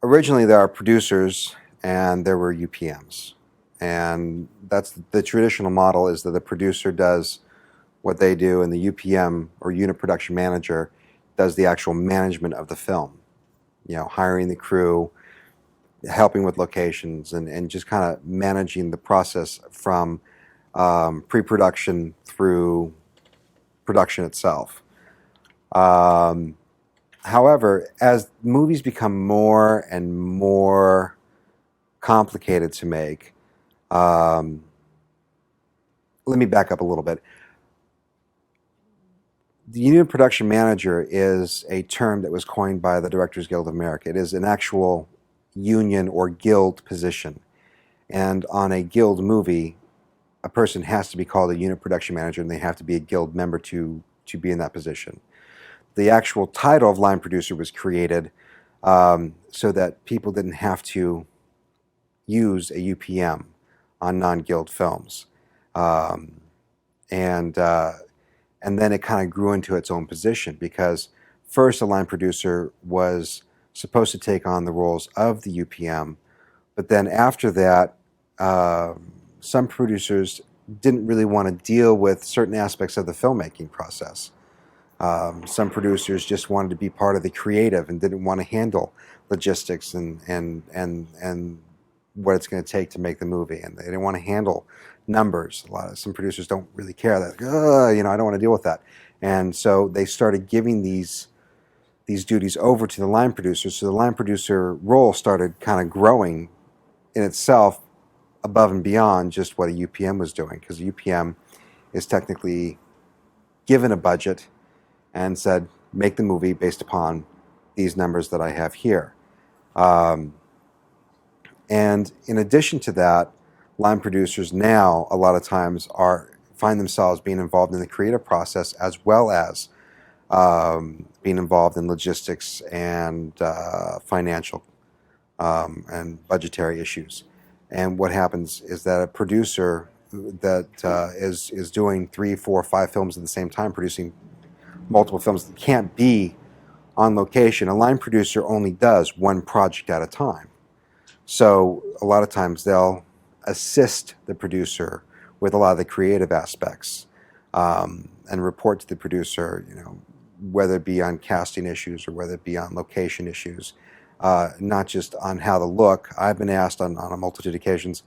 originally there are producers and there were UPMs. And that's the traditional model, is that the producer does what they do and the UPM, or unit production manager, does the actual management of the film. Hiring the crew, helping with locations, and just kind of managing the process from pre-production through production itself. However, as movies become more and more complicated to make, let me back up a little bit. The unit production manager is a term that was coined by the Directors Guild of America. It is an actual union or guild position. And on a guild movie, a person has to be called a unit production manager, and they have to be a guild member to be in that position. The actual title of line producer was created so that people didn't have to use a UPM on non-guild films. And then it kind of grew into its own position, because first a line producer was supposed to take on the roles of the UPM, but then after that, some producers didn't really want to deal with certain aspects of the filmmaking process. Some producers just wanted to be part of the creative and didn't want to handle logistics and what it's going to take to make the movie, and they didn't want to handle numbers. Some producers don't really care. That I don't want to deal with that, and so they started giving these duties over to the line producer. So the line producer role started kind of growing in itself above and beyond just what a UPM was doing, because a UPM is technically given a budget and said, make the movie based upon these numbers that I have here. And in addition to that, line producers now a lot of times find themselves being involved in the creative process, as well as being involved in logistics and financial and budgetary issues. And what happens is that a producer that is doing 3, 4, 5 films at the same time, producing multiple films that can't be on location, a line producer only does one project at a time. So a lot of times they'll assist the producer with a lot of the creative aspects, and report to the producer, whether it be on casting issues or whether it be on location issues, not just on how to look. I've been asked on a multitude of occasions,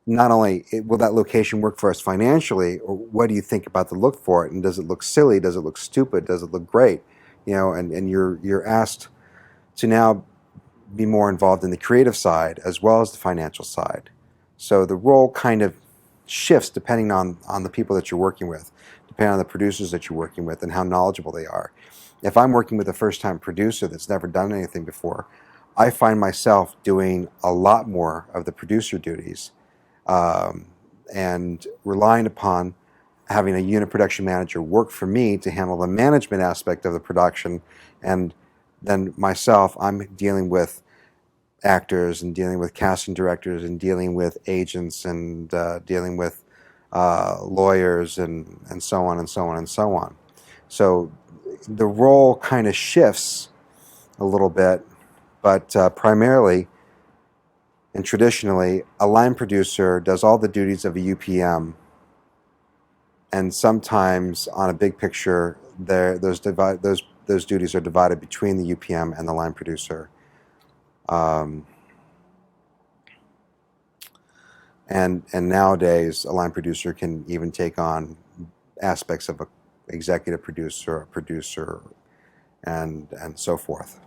not only will that location work for us financially, or what do you think about the look for it, and does it look silly, does it look stupid, does it look great, and you're asked to now be more involved in the creative side as well as the financial side. So the role kind of shifts depending on the people that you're working with, depending on the producers that you're working with and how knowledgeable they are. If I'm working with a first-time producer that's never done anything before, I find myself doing a lot more of the producer duties, and relying upon having a unit production manager work for me to handle the management aspect of the production, and then myself, I'm dealing with actors and dealing with casting directors and dealing with agents and dealing with lawyers and so on and so on and so on. So the role kind of shifts a little bit, but primarily and traditionally, a line producer does all the duties of a UPM, and sometimes on a big picture, those duties are divided between the UPM and the line producer. And nowadays, a line producer can even take on aspects of an executive producer, a producer, and so forth.